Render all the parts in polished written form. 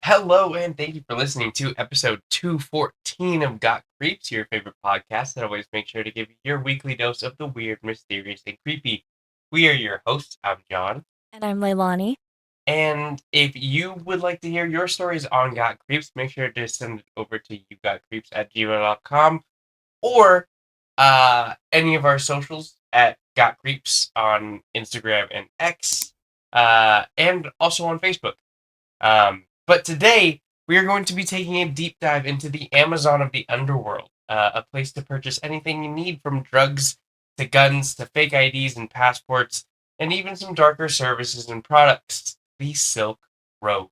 Hello, and thank you for listening to episode 214 of Got Creeps, your favorite podcast that always makes sure to give you your weekly dose of the weird, mysterious, and creepy. We are your hosts. I'm John. And I'm Leilani. And if you would like to hear your stories on Got Creeps, make sure to send it over to yougotcreeps@gmail.com or any of our socials at Got Creeps on Instagram and X, and also on Facebook. But today, we are going to be taking a deep dive into the Amazon of the Underworld, a place to purchase anything you need from drugs to guns to fake IDs and passports, and even some darker services and products. The Silk Road.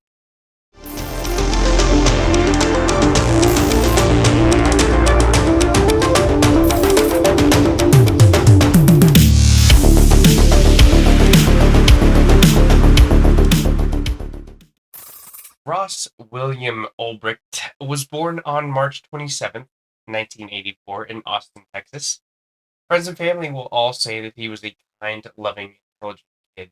Ross William Ulbricht was born on March 27th, 1984, in Austin, Texas. Friends and family will all say that he was a kind, loving, intelligent kid.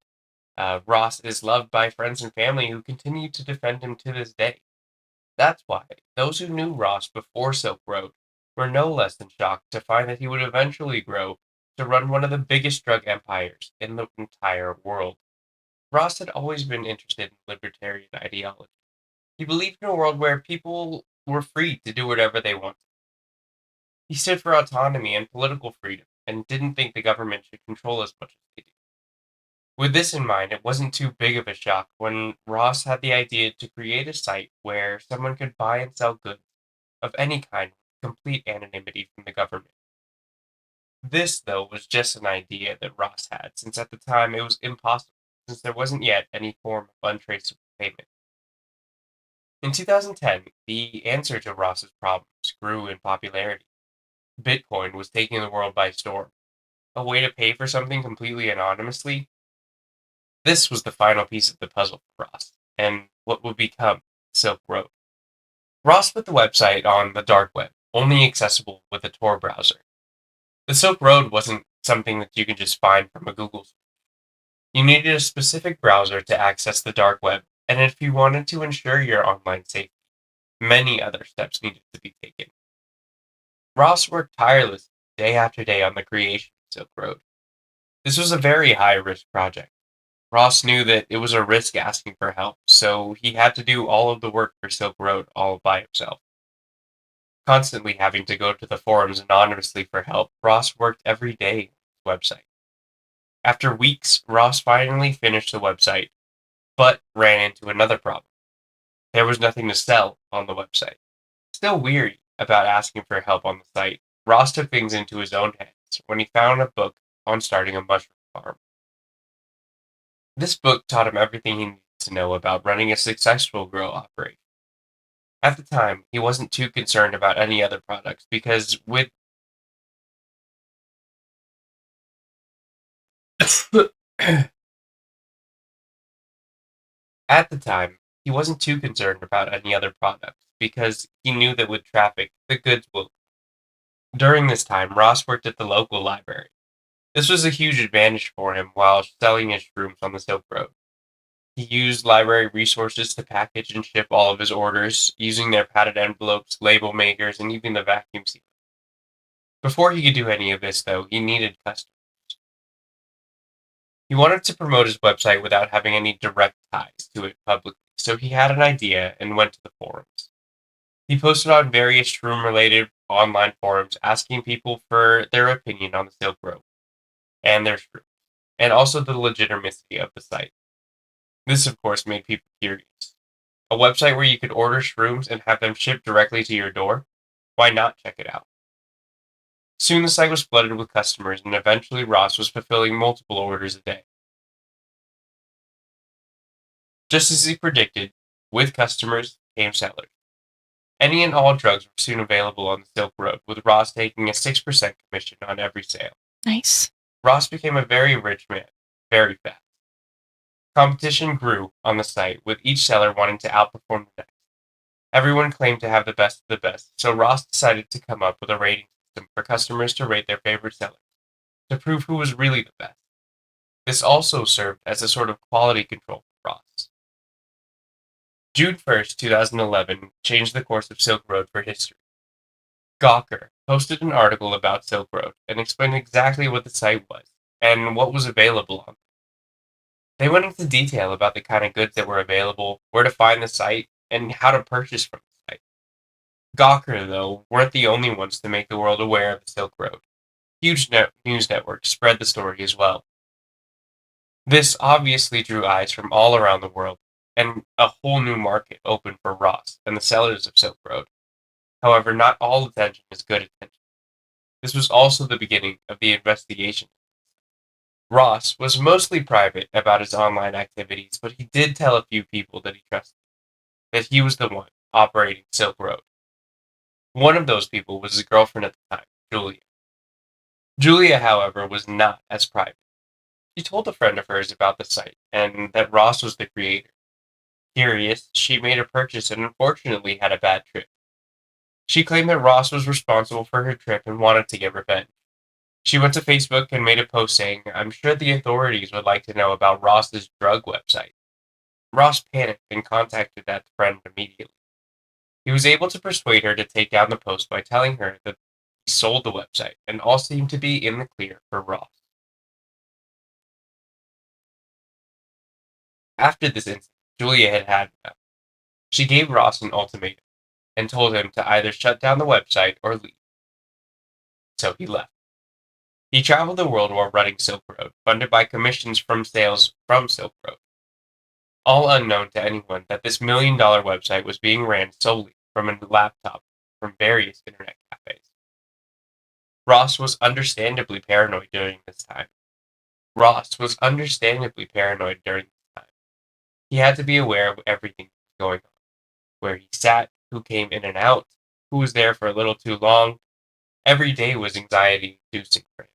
Ross is loved by friends and family who continue to defend him to this day. That's why those who knew Ross before Silk Road were no less than shocked to find that he would eventually grow to run one of the biggest drug empires in the entire world. Ross had always been interested in libertarian ideology. He believed in a world where people were free to do whatever they wanted. He stood for autonomy and political freedom and didn't think the government should control as much as they do. With this in mind, it wasn't too big of a shock when Ross had the idea to create a site where someone could buy and sell goods of any kind with complete anonymity from the government. This, though, was just an idea that Ross had, since at the time it was impossible, since there wasn't yet any form of untraceable payment. In 2010, the answer to Ross's problems grew in popularity. Bitcoin was taking the world by storm. A way to pay for something completely anonymously? This was the final piece of the puzzle for Ross, and what would become Silk Road. Ross put the website on the dark web, only accessible with a Tor browser. The Silk Road wasn't something that you could just find from a Google search. You needed a specific browser to access the dark web, and if you wanted to ensure your online safety, many other steps needed to be taken. Ross worked tirelessly day after day on the creation of Silk Road. This was a very high-risk project. Ross knew that it was a risk asking for help, so he had to do all of the work for Silk Road all by himself. Constantly having to go to the forums anonymously for help, Ross worked every day on his website. After weeks, Ross finally finished the website, but ran into another problem. There was nothing to sell on the website. Still weary about asking for help on the site, Ross took things into his own hands when he found a book on starting a mushroom farm. This book taught him everything he needed to know about running a successful grow operation. At the time, he wasn't too concerned about any other products because with at the time, he wasn't too concerned about any other products because he knew that with traffic, the goods will. During this time, Ross worked at the local library. This was a huge advantage for him while selling his shrooms on the Silk Road. He used library resources to package and ship all of his orders, using their padded envelopes, label makers, and even the vacuum seal. Before he could do any of this, though, he needed customers. He wanted to promote his website without having any direct ties to it publicly, so he had an idea and went to the forums. He posted on various shroom-related online forums asking people for their opinion on the Silk Road and their shrooms, and also the legitimacy of the site. This, of course, made people curious. A website where you could order shrooms and have them shipped directly to your door? Why not check it out? Soon the site was flooded with customers, and eventually Ross was fulfilling multiple orders a day. Just as he predicted, with customers came sellers. Any and all drugs were soon available on the Silk Road, with Ross taking a 6% commission on every sale. Nice. Ross became a very rich man, very fast. Competition grew on the site, with each seller wanting to outperform the next. Everyone claimed to have the best of the best, so Ross decided to come up with a rating system for customers to rate their favorite sellers, to prove who was really the best. This also served as a sort of quality control for Ross. June 1st, 2011 changed the course of Silk Road for history. Gawker posted an article about Silk Road and explained exactly what the site was and what was available on it. They went into detail about the kind of goods that were available, where to find the site, and how to purchase from the site. Gawker, though, weren't the only ones to make the world aware of the Silk Road. Huge news networks spread the story as well. This obviously drew eyes from all around the world, and a whole new market opened for Ross and the sellers of Silk Road. However, not all attention is good attention. This was also the beginning of the investigation. Ross was mostly private about his online activities, but he did tell a few people that he trusted that he was the one operating Silk Road. One of those people was his girlfriend at the time, Julia. Julia, however, was not as private. She told a friend of hers about the site and that Ross was the creator. Curious, she made a purchase and unfortunately had a bad trip. She claimed that Ross was responsible for her trip and wanted to get revenge. She went to Facebook and made a post saying, "I'm sure the authorities would like to know about Ross's drug website." Ross panicked and contacted that friend immediately. He was able to persuade her to take down the post by telling her that he sold the website and all seemed to be in the clear for Ross. After this incident, Julia had enough. She gave Ross an ultimatum and told him to either shut down the website or leave. So he left. He traveled the world while running Silk Road, funded by commissions from sales from Silk Road. All unknown to anyone that this $1 million website was being ran solely from a laptop from various internet cafes. Ross was understandably paranoid during this time. Ross was understandably paranoid during this time. He had to be aware of everything that was going on, where he sat, who came in and out, who was there for a little too long. Every day was anxiety inducing for him.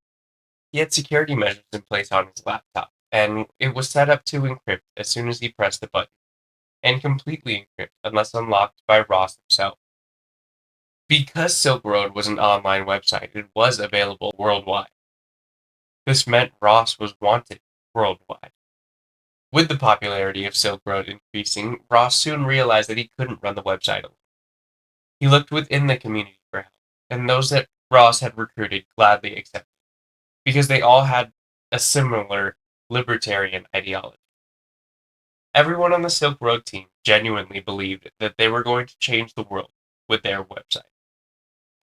He had security measures in place on his laptop, and it was set up to encrypt as soon as he pressed the button, and completely encrypt unless unlocked by Ross himself. Because Silk Road was an online website, it was available worldwide. This meant Ross was wanted worldwide. With the popularity of Silk Road increasing, Ross soon realized that he couldn't run the website alone. He looked within the community for help, and those that Ross had recruited gladly accepted, because they all had a similar libertarian ideology. Everyone on the Silk Road team genuinely believed that they were going to change the world with their website.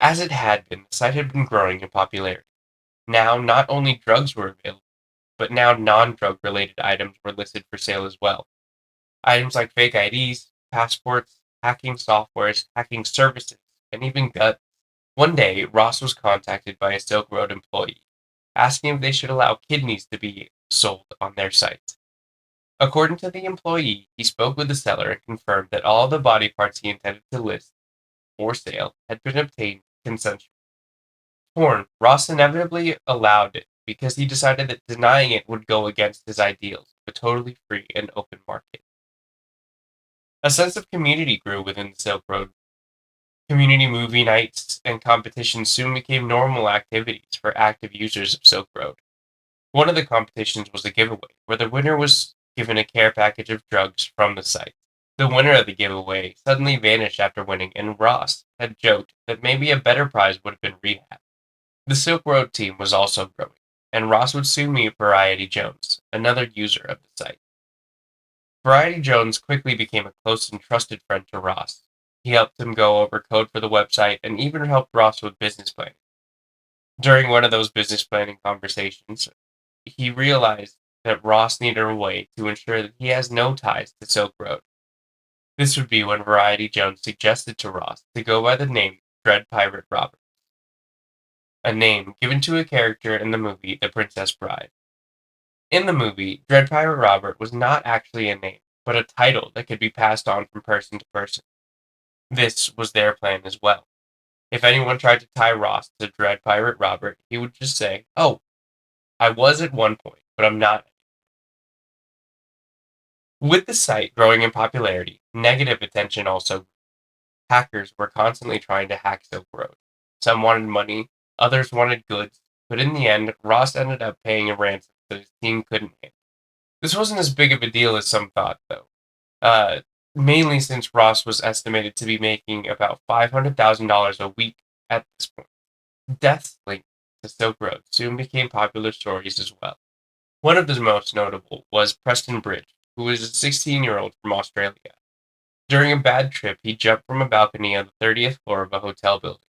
As it had been, the site had been growing in popularity. Now, not only drugs were available, but now non-drug related items were listed for sale as well. Items like fake IDs, passports, hacking softwares, hacking services, and even guns. One day, Ross was contacted by a Silk Road employee, asking if they should allow kidneys to be sold on their site. According to the employee, he spoke with the seller and confirmed that all the body parts he intended to list for sale had been obtained consensually. Torn, Ross inevitably allowed it because he decided that denying it would go against his ideals of a totally free and open market. A sense of community grew within the Silk Road. Community movie nights and competitions soon became normal activities for active users of Silk Road. One of the competitions was a giveaway, where the winner was given a care package of drugs from the site. The winner of the giveaway suddenly vanished after winning, and Ross had joked that maybe a better prize would have been rehab. The Silk Road team was also growing, and Ross would soon meet Variety Jones, another user of the site. Variety Jones quickly became a close and trusted friend to Ross. He helped him go over code for the website and even helped Ross with business planning. During one of those business planning conversations, he realized that Ross needed a way to ensure that he has no ties to Silk Road. This would be when Variety Jones suggested to Ross to go by the name Dread Pirate Robert, a name given to a character in the movie The Princess Bride. In the movie, Dread Pirate Robert was not actually a name, but a title that could be passed on from person to person. This was their plan as well. If anyone tried to tie Ross to Dread Pirate Robert, he would just say, "Oh, I was at one point, but I'm not." With the site growing in popularity, negative attention also grew. Hackers were constantly trying to hack Silk Road. Some wanted money, others wanted goods, but in the end, Ross ended up paying a ransom that his team couldn't handle. This wasn't as big of a deal as some thought, though. mainly since Ross was estimated to be making about $500,000 a week at this point. Deaths linked to Silk Road soon became popular stories as well. One of the most notable was Preston Bridge, who was a 16-year-old from Australia. During a bad trip, he jumped from a balcony on the 30th floor of a hotel building.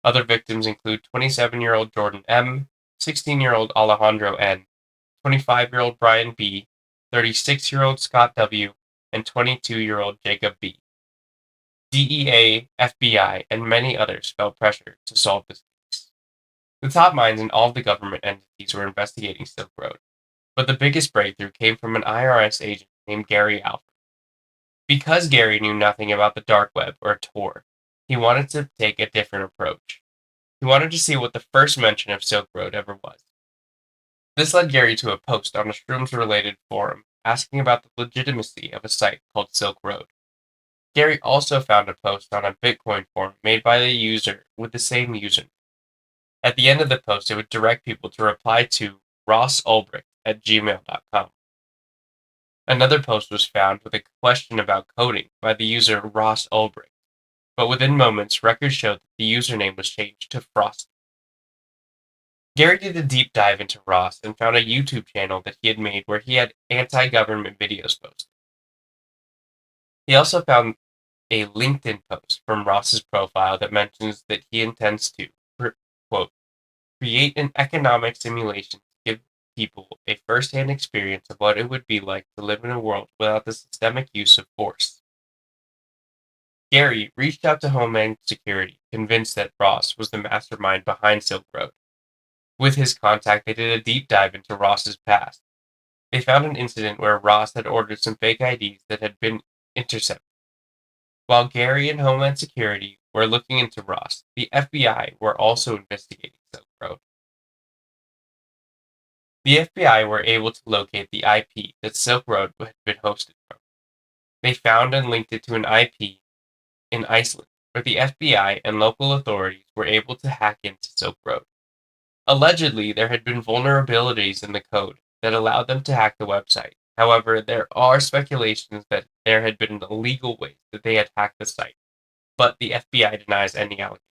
Other victims include 27-year-old Jordan M., 16-year-old Alejandro N., 25-year-old Brian B., 36-year-old Scott W., and 22-year-old Jacob B. DEA, FBI, and many others felt pressure to solve this case. The top minds in all of the government entities were investigating Silk Road, but the biggest breakthrough came from an IRS agent named Gary Alford. Because Gary knew nothing about the dark web or Tor, he wanted to take a different approach. He wanted to see what the first mention of Silk Road ever was. This led Gary to a post on a shrooms-related forum asking about the legitimacy of a site called Silk Road. Gary also found a post on a Bitcoin forum made by the user with the same username. At the end of the post, it would direct people to reply to rossulbricht@gmail.com. Another post was found with a question about coding by the user Ross Ulbricht, but within moments, records showed that the username was changed to Frost. Gary did a deep dive into Ross and found a YouTube channel that he had made where he had anti-government videos posted. He also found a LinkedIn post from Ross's profile that mentions that he intends to, quote, create an economic simulation to give people a first-hand experience of what it would be like to live in a world without the systemic use of force. Gary reached out to Homeland Security, convinced that Ross was the mastermind behind Silk Road. With his contact, they did a deep dive into Ross's past. They found an incident where Ross had ordered some fake IDs that had been intercepted. While Gary and Homeland Security were looking into Ross, the FBI were also investigating Silk Road. The FBI were able to locate the IP that Silk Road had been hosted from. They found and linked it to an IP in Iceland, where the FBI and local authorities were able to hack into Silk Road. Allegedly, there had been vulnerabilities in the code that allowed them to hack the website. However, there are speculations that there had been illegal ways that they had hacked the site, but the FBI denies any allegations.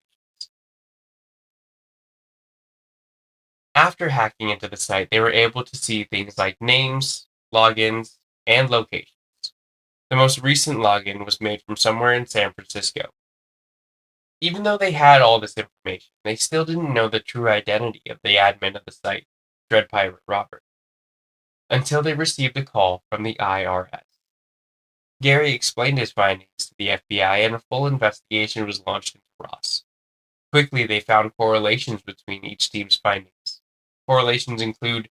After hacking into the site, they were able to see things like names, logins, and locations. The most recent login was made from somewhere in San Francisco. Even though they had all this information, they still didn't know the true identity of the admin of the site, Dread Pirate Robert, until they received a call from the IRS. Gary explained his findings to the FBI and a full investigation was launched into Ross. Quickly, they found correlations between each team's findings. Correlations include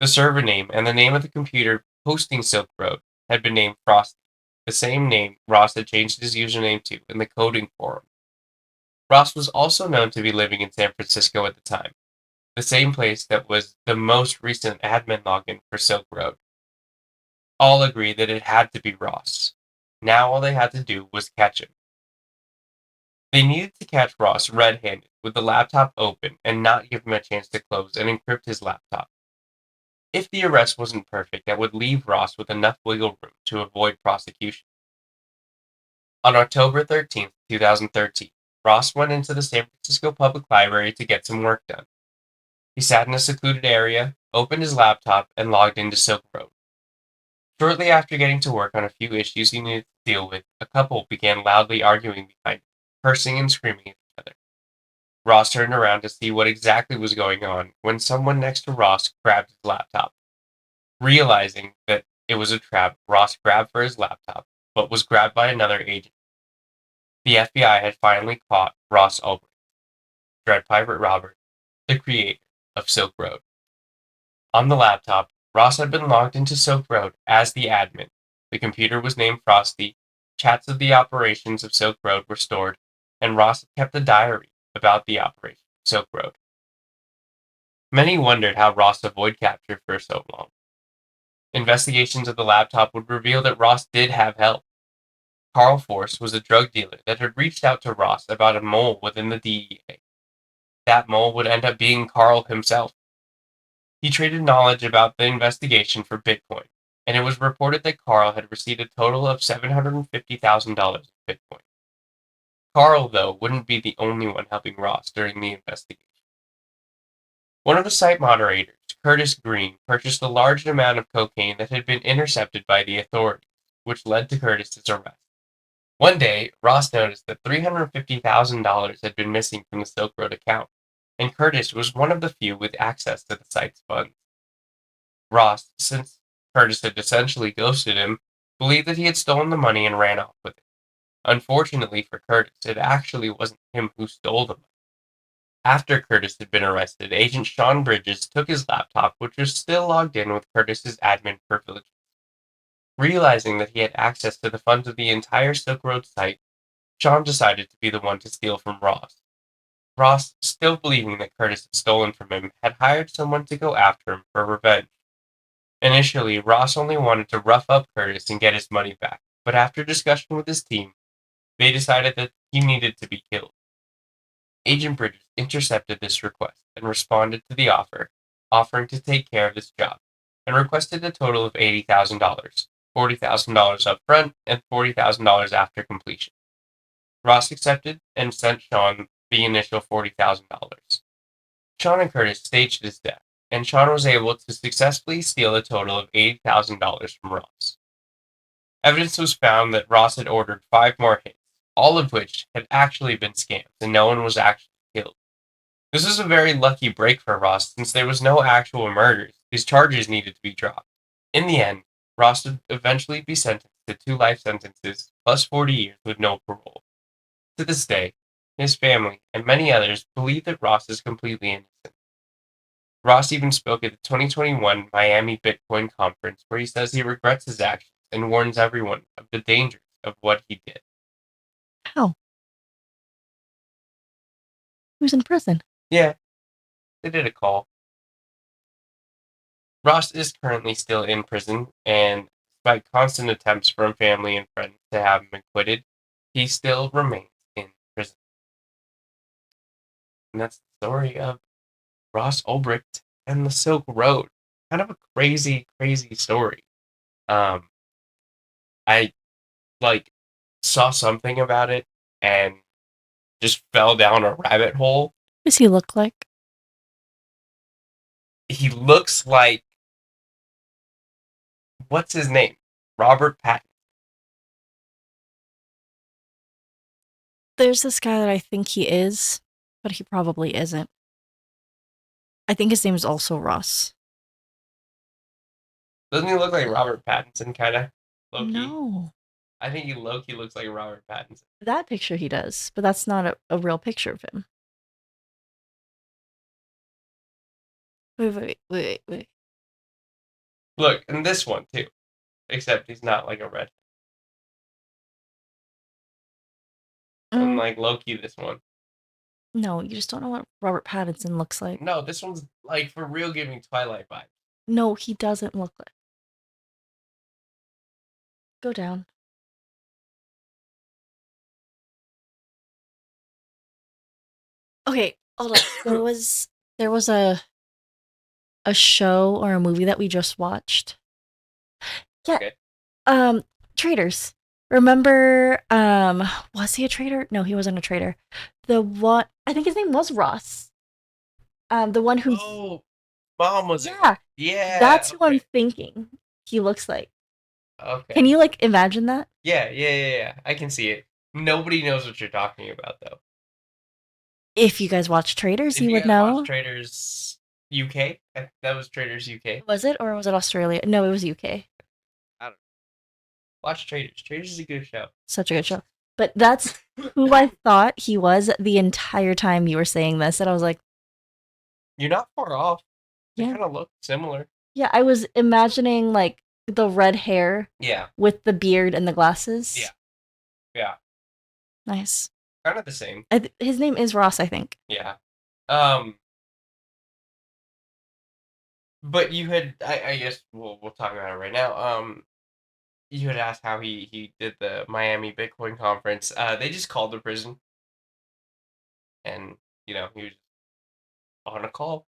the server name and the name of the computer hosting Silk Road had been named Frosty, the same name Ross had changed his username to in the coding forum. Ross was also known to be living in San Francisco at the time, the same place that was the most recent admin login for Silk Road. All agreed that it had to be Ross. Now all they had to do was catch him. They needed to catch Ross red-handed with the laptop open and not give him a chance to close and encrypt his laptop. If the arrest wasn't perfect, that would leave Ross with enough wiggle room to avoid prosecution. On October 13th, 2013, Ross went into the San Francisco Public Library to get some work done. He sat in a secluded area, opened his laptop, and logged into Silk Road. Shortly after getting to work on a few issues he needed to deal with, a couple began loudly arguing behind him, cursing and screaming at each other. Ross turned around to see what exactly was going on when someone next to Ross grabbed his laptop. Realizing that it was a trap, Ross grabbed for his laptop, but was grabbed by another agent. The FBI had finally caught Ross Ulbricht, Dread Pirate Robert, the creator of Silk Road. On the laptop, Ross had been logged into Silk Road as the admin. The computer was named Frosty, chats of the operations of Silk Road were stored, and Ross had kept a diary about the operation of Silk Road. Many wondered how Ross avoided capture for so long. Investigations of the laptop would reveal that Ross did have help. Carl Force was a drug dealer that had reached out to Ross about a mole within the DEA. That mole would end up being Carl himself. He traded knowledge about the investigation for Bitcoin, and it was reported that Carl had received a total of $750,000 in Bitcoin. Carl, though, wouldn't be the only one helping Ross during the investigation. One of the site moderators, Curtis Green, purchased a large amount of cocaine that had been intercepted by the authorities, which led to Curtis's arrest. One day, Ross noticed that $350,000 had been missing from the Silk Road account, and Curtis was one of the few with access to the site's funds. Ross, since Curtis had essentially ghosted him, believed that he had stolen the money and ran off with it. Unfortunately for Curtis, it actually wasn't him who stole the money. After Curtis had been arrested, Agent Sean Bridges took his laptop, which was still logged in with Curtis's admin privileges. Realizing that he had access to the funds of the entire Silk Road site, Sean decided to be the one to steal from Ross. Ross, still believing that Curtis had stolen from him, had hired someone to go after him for revenge. Initially, Ross only wanted to rough up Curtis and get his money back, but after discussion with his team, they decided that he needed to be killed. Agent Bridges intercepted this request and responded to the offer, offering to take care of this job, and requested a total of $80,000, $40,000 up front and $40,000 after completion. Ross accepted and sent Sean the initial $40,000. Sean and Curtis staged his death, and Sean was able to successfully steal a total of $80,000 from Ross. Evidence was found that Ross had ordered 5 more hits, all of which had actually been scams, and no one was actually killed. This was a very lucky break for Ross since there was no actual murders. His charges needed to be dropped. In the end, Ross would eventually be sentenced to 2 life sentences plus 40 years with no parole. To this day, his family and many others believe that Ross is completely innocent. Ross even spoke at the 2021 Miami Bitcoin conference where he says he regrets his actions and warns everyone of the dangers of what he did. How? He was in prison. Yeah, they did a call. Ross is currently still in prison, and despite constant attempts from family and friends to have him acquitted, he still remains in prison. And that's the story of Ross Ulbricht and the Silk Road. Kind of a crazy, crazy story. I like saw something about it and just fell down a rabbit hole. What does he look like? He looks like what's his name? Robert Pattinson. There's this guy that I think he is, but he probably isn't. I think his name is also Ross. Doesn't he look like Robert Pattinson, kind of? Low-key? No. I think he low-key looks like Robert Pattinson. That picture he does, but that's not a real picture of him. Wait. Look, and this one too. Except he's not like a red. And like Loki, this one. No, you just don't know what Robert Pattinson looks like. No, this one's like for real giving Twilight vibes. No, he doesn't look like. Go down. Okay, hold on. There was a show or a movie that we just watched. Yeah. Okay. Traders. Remember, was he a trader? No, he wasn't a trader. The one, I think his name was Ross. The one who's, Oh, Mom was in yeah, it. Yeah. that's who I'm Okay. thinking he looks like. Okay. Can you like imagine that? Yeah. I can see it. Nobody knows what you're talking about though. If you guys watch Traders, If you you would guys watch know. Traders UK, that was Traders UK. Was it or was it Australia? No, it was UK. I don't know. Watch Traders. Traders is a good show. Such a good show. But that's who I thought he was the entire time you were saying this, and I was like, You're not far off. They yeah. kind of look similar. Yeah, I was imagining like the red hair Yeah. with the beard and the glasses. Yeah. Nice. Kind of the same. His name is Ross, I think. Yeah. But you had, I guess we'll talk about it right now. You had asked how he did the Miami Bitcoin conference. They just called the prison, and he was on a call,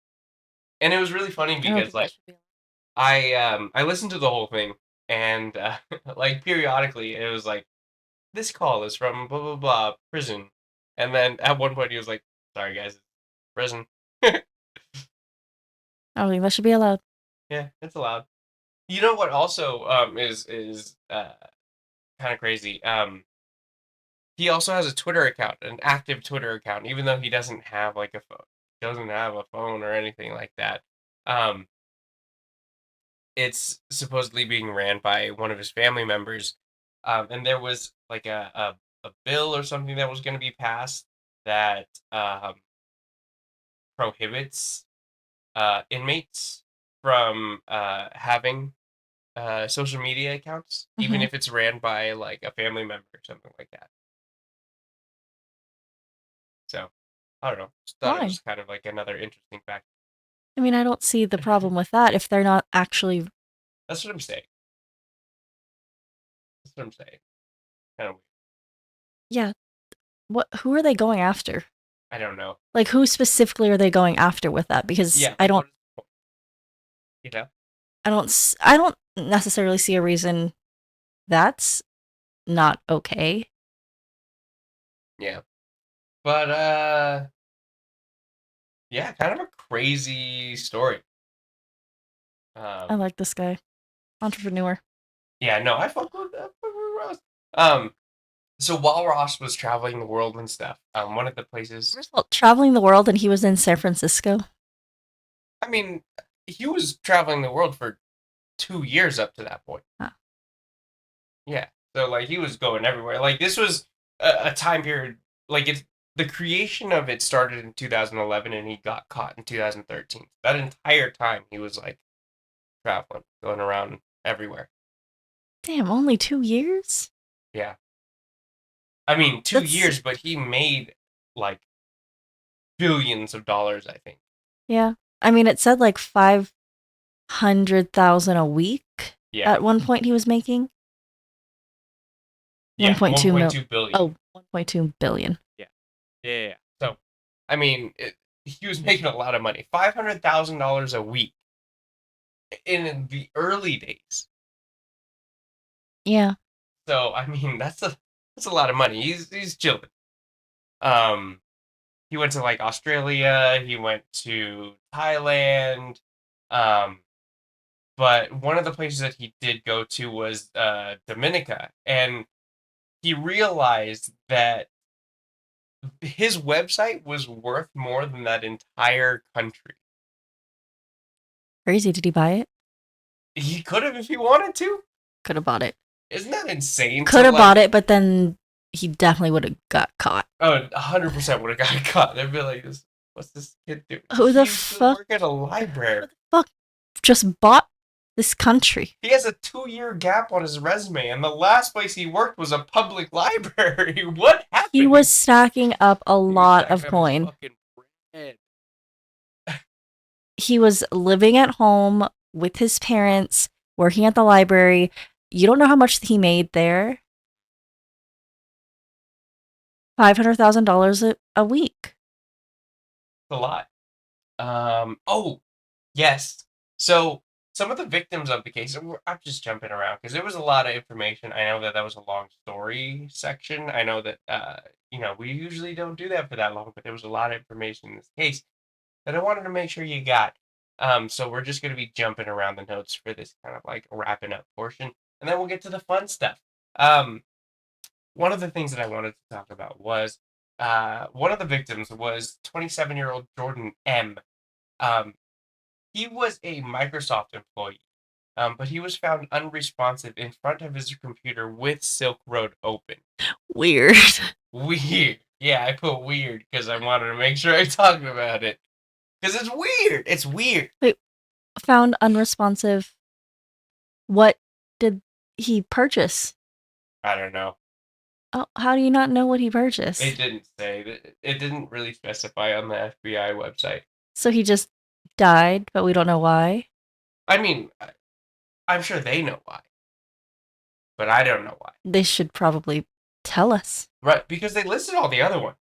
and it was really funny I don't because think that like should be. I listened to the whole thing and like periodically it was like this call is from blah blah blah prison, and then at one point he was like, "Sorry guys, prison." I don't think that should be allowed. Yeah, it's allowed. You know what? Also, is kind of crazy. He also has a Twitter account, an active Twitter account, even though he doesn't have like a phone. Doesn't have a phone or anything like that. Um, it's supposedly being ran by one of his family members, and there was like a bill or something that was going to be passed that prohibits inmates from having social media accounts, even Mm-hmm. if it's ran by like a family member or something like that. So I don't know. Just thought it Why? was kind of like another interesting fact. I mean, I don't see the problem with that if they're not actually. That's what I'm saying. That's what I'm saying. Kind of weird. Yeah. What? Who are they going after? I don't know. Like, who specifically are they going after with that? Because Yeah, like what is the point? You know? I don't necessarily see a reason that's not okay. Yeah. But yeah, kind of a crazy story. I Um like this guy, entrepreneur. yeah, no, I fuck with Ross. Um so while Ross was traveling the world and stuff, one of the places First of all, traveling the world, and he was in San Francisco. I mean, he was traveling the world for 2 years up to that point. Huh. Yeah. So like he was going everywhere. Like this was a time period like it's the creation of it started in 2011 and he got caught in 2013. That entire time he was like traveling, going around everywhere. Damn, only 2 years? Yeah. I mean, two That's years, but he made like billions of dollars, I think. yeah. I mean, it said like 500,000 a week Yeah. at one point he was making. Yeah. 1.2 mil. 1.2 billion. Oh, 1.2 billion. Yeah. Yeah. So, I mean, he was making a lot of money. $500,000 a week in the early days. Yeah. So I mean that's a lot of money. He's chilling. Um, he went to like Australia. He went to Thailand. Um, but one of the places that he did go to was Dominica, and he realized that his website was worth more than that entire country. Crazy. Did he buy it? He could have if he wanted to. Could have bought it. Isn't that insane? Could To have bought like, it, but then he definitely would have got caught. oh, 100% would have got caught. They'd be like, "What's this kid doing? Who He the used to fuck? work at a Who library. the fuck just bought this country? He has a 2 year gap on his resume, and the last place he worked was a public library. What He happened? was stacking up a He was lot stacking of up his coin. fucking bread. He was living at home with his parents, working at the library. You don't know how much he made there. $500,000 a week. It's a lot. Oh, yes. So some of the victims of the case, I'm just jumping around because there was a lot of information. I know that that was a long story section. I know that we usually don't do that for that long, but there was a lot of information in this case that I wanted to make sure you got. So we're just going to be jumping around the notes for this kind of like wrapping up portion, and then we'll get to the fun stuff. Um, One of the things that I wanted to talk about was one of the victims was 27-year-old Jordan M. Um, he was a Microsoft employee, but he was found unresponsive in front of his computer with Silk Road open. Weird. Weird. Yeah, I put weird because I wanted to make sure I talked about it. Because it's weird. It's weird. Wait, found unresponsive. What did he purchase? I don't know. Oh, how do you not know what he It purchased? didn't say. It didn't really specify on the FBI website. So he just died, but we don't know why. I mean, I'm sure they know why, but I don't know why. They should probably tell us. Right, because they listed all the other ones.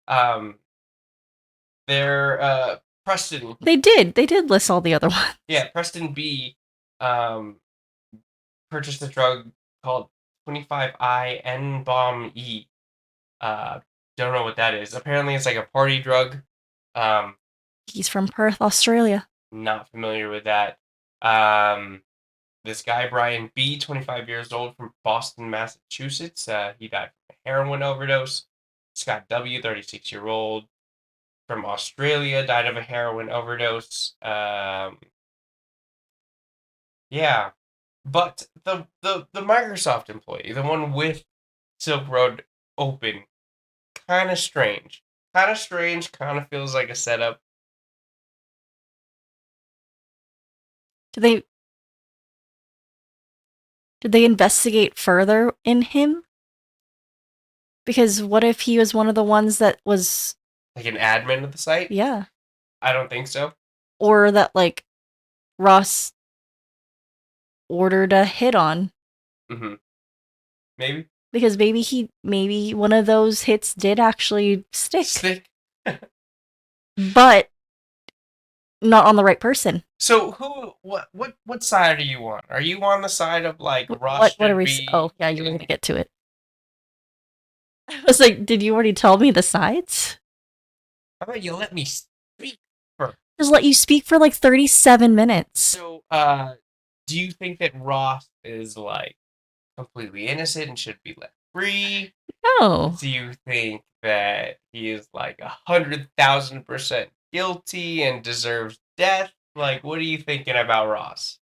Um, they're Preston. They did. They did list all the other ones. Yeah, Preston B. Um, purchased a drug called 25I N-bomb E. Don't know what that is. Apparently, it's like a party drug. Um, He's from Perth, Australia. Not familiar with that. Um, this guy, Brian B., 25 years old, from Boston, Massachusetts. He died from a heroin overdose. Scott W., 36-year-old, from Australia, died of a heroin overdose. Yeah. But the Microsoft employee, the one with Silk Road open, kind of strange. Kind of strange, kind of feels like a setup. Did they investigate further in him? Because what if he was one of the ones that was... Like an admin of the site? Yeah. I don't think so. Or that, like, Ross ordered a hit on. Mm-hmm. Maybe. Because maybe one of those hits did actually stick. But not on the right person. So what side are you on? Are you on the side of like Ross what are we? Oh yeah, you were gonna get to it. I was like, did you already tell me the sides? How about you let me speak first? Just let you speak for like 37 minutes. So do you think that Ross is like completely innocent and should be left free? No. Do you think that he is like 100,000% guilty and deserves death? Like, what are you thinking about Ross?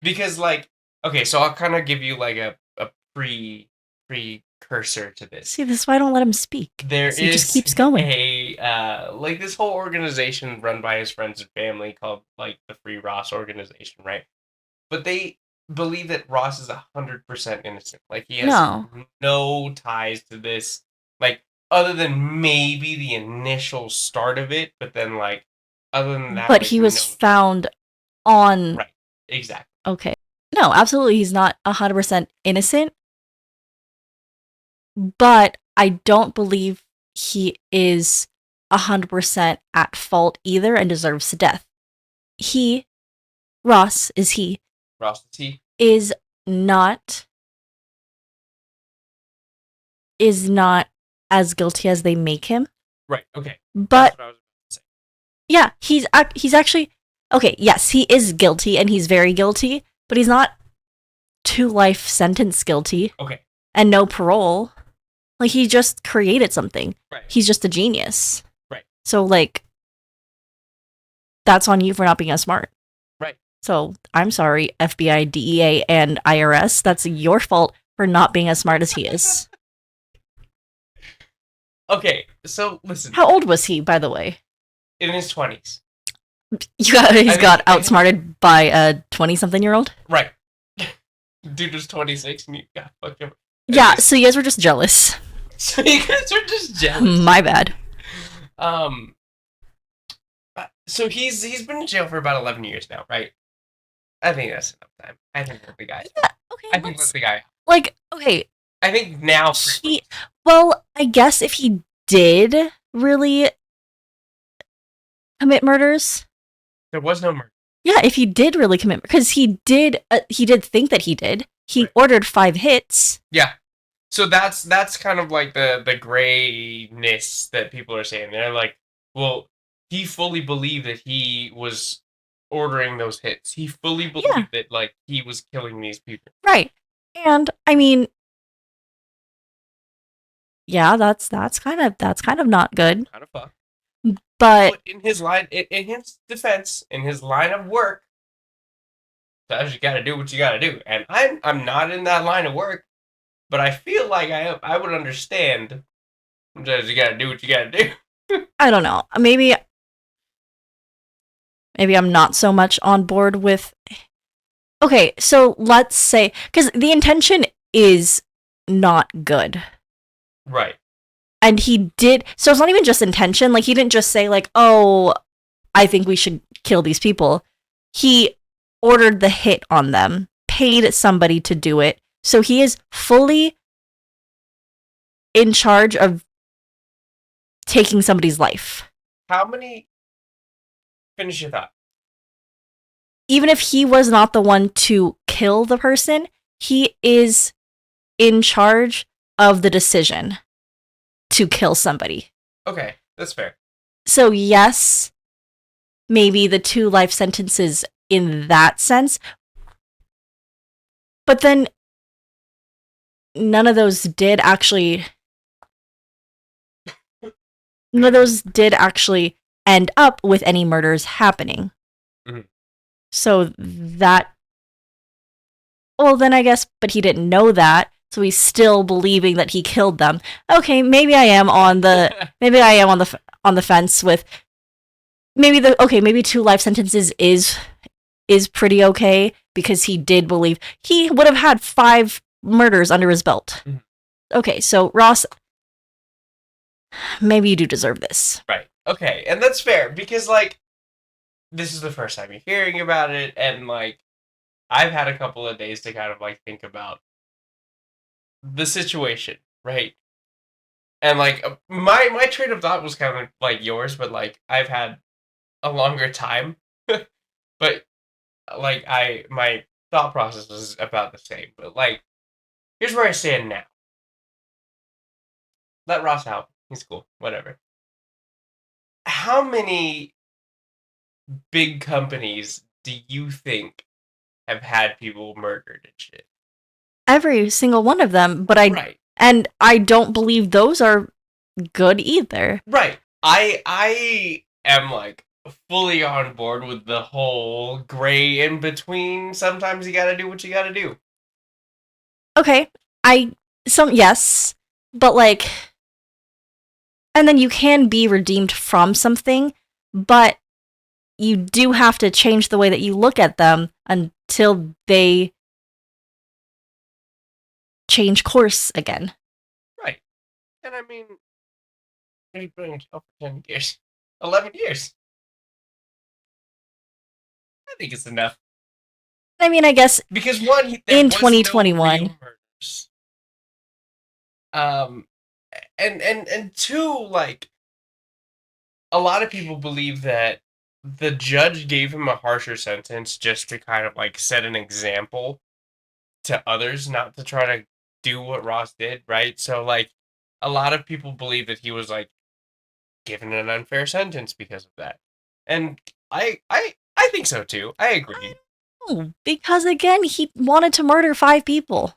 Because like, okay, so I'll kind of give you like a precursor to this. See, this is why I don't let him speak. There he is just keeps going. Like this whole organization run by his friends and family called like the Free Ross organization, right? But they believe that Ross is 100% innocent. Like he has no ties to this, like other than maybe the initial start of it. But then, like other than that, but like, he was found on. Right. Exactly. Okay. No, absolutely, he's not 100% innocent. But I don't believe he is 100% at fault either and deserves death. Ross is not as guilty as they make him. Right. Okay. But that's what I was about to say. Yeah, he's actually okay. Yes, he is guilty and he's very guilty, but he's not 2 life sentence guilty. Okay. And no parole. Like he just created something. Right. He's just a genius. Right. So like that's on you for not being as smart. Right. So I'm sorry, FBI, DEA, and IRS. That's your fault for not being as smart as he is. Okay, so listen. How old was he, by the way? In his 20s. He's got outsmarted by a 20-something-year-old? Right. Dude was 26 and you got fucked up. Yeah, so you guys were just jealous. So you guys were just jealous. My bad. So he's been in jail for about 11 years now, right? I think that's enough time. I think that's the guy. Yeah, okay. I think that's the guy. Like, okay. I think now. Well, I guess if he did really commit murders, there was no murder. Yeah, if he did really commit, because he did think that he did. He ordered 5 hits. Yeah. So that's kind of like the grayness that people are saying. They're like, well, he fully believed that he was ordering those hits. He fully believed that like he was killing these people. Right. And I mean, yeah, that's kind of not good. Kind of fucked. But in his defense, in his line of work, sometimes you gotta do what you gotta do. And I'm not in that line of work, but I feel like I would understand. Sometimes you gotta do what you gotta do. I don't know. Maybe I'm not so much on board with. Okay, so let's say, because the intention is not good. Right. And he did, so it's not even just intention. Like, he didn't just say, like, oh, I think we should kill these people. He ordered the hit on them, paid somebody to do it. So he is fully in charge of taking somebody's life. Finish your thought. Even if he was not the one to kill the person, he is in charge of the decision to kill somebody. Okay, that's fair. So yes, maybe the 2 life sentences in that sense, but then none of those did actually end up with any murders happening. Mhm. So that, well, then I guess, but he didn't know that, so he's still believing that he killed them. Okay, maybe I am on the fence with maybe 2 life sentences is pretty okay because he did believe he would have had 5 murders under his belt. Mhm. Okay, so Ross, maybe you do deserve this. Right. Okay, and that's fair because like this is the first time you're hearing about it, and like I've had a couple of days to kind of like think about the situation, right? And like my train of thought was kind of like yours, but like I've had a longer time, but like my thought process is about the same. But like here's where I stand now. Let Ross out. He's cool. Whatever. How many big companies do you think have had people murdered and shit? Every single one of them, but Right. I don't believe those are good either. Right. I am like fully on board with the whole gray in between. Sometimes you gotta do what you gotta do. Okay, yes, but like, and then you can be redeemed from something, but you do have to change the way that you look at them until they change course again. Right. And I mean, you've been in jail for 10 years. 11 years. I think it's enough. I mean, I guess Because one, there in was 2021, no real murders. Um, and two, like a lot of people believe that the judge gave him a harsher sentence just to kind of like set an example to others, not to try to do what Ross did, right? So like a lot of people believe that he was like given an unfair sentence because of that. And I think so too. I agree. because again, he wanted to murder 5 people.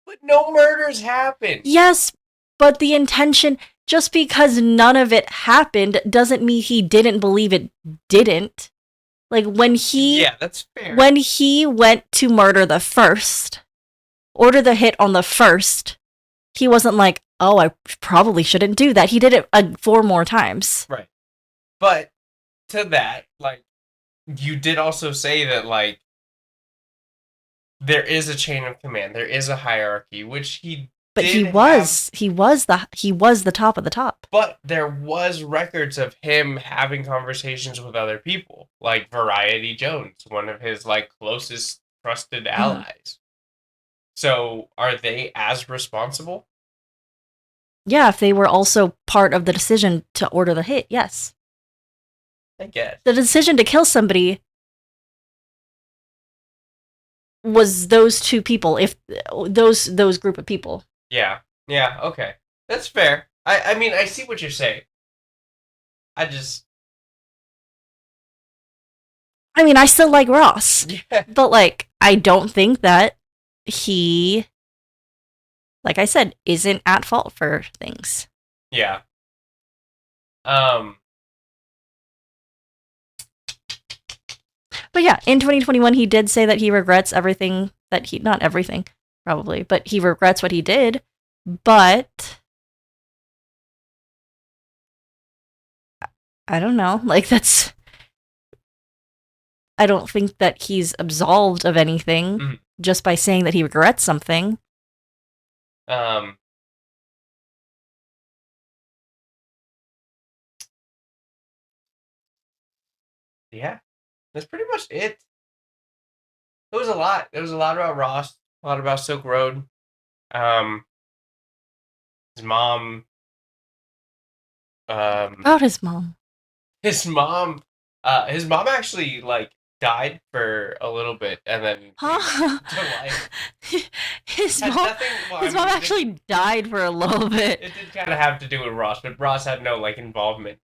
But no murders happened. Yes, but the intention, just because none of it happened, doesn't mean he didn't believe it didn't. Like Yeah, that's fair. when he went to murder the first, order the hit on the first, he wasn't like, oh, I probably shouldn't do that. He did it 4 more times. Right. But to that, like, you did also say that, like, there is a chain of command. There is a hierarchy, which But did he was the top of the top. But there was records of him having conversations with other people, like Variety Jones, one of his like closest trusted allies. So are they as responsible? Yeah, if they were also part of the decision to order the hit, yes. I guess. The decision to kill somebody was those 2 people, if those group of people. Yeah. Yeah, okay. That's fair. I mean, I see what you're saying. I mean, I still like Ross. Yeah. But like, I don't think that he, like I said, isn't at fault for things. Yeah. But yeah, in 2021 he did say that he regrets everything that he, not everything, probably, but he regrets what he did. But I don't know. Like, that's, I don't think that he's absolved of anything just by saying that he regrets something. Yeah. That's pretty much it. It was a lot. There was a lot about Ross, a lot about Silk Road. His mom. About his mom. His mom. His mom actually like died for a little bit and then came Huh? to life. His Had mom, nothing. Well, I his mean, mom actually died for a little bit. it did kind of have to do with Ross, but Ross had no like involvement.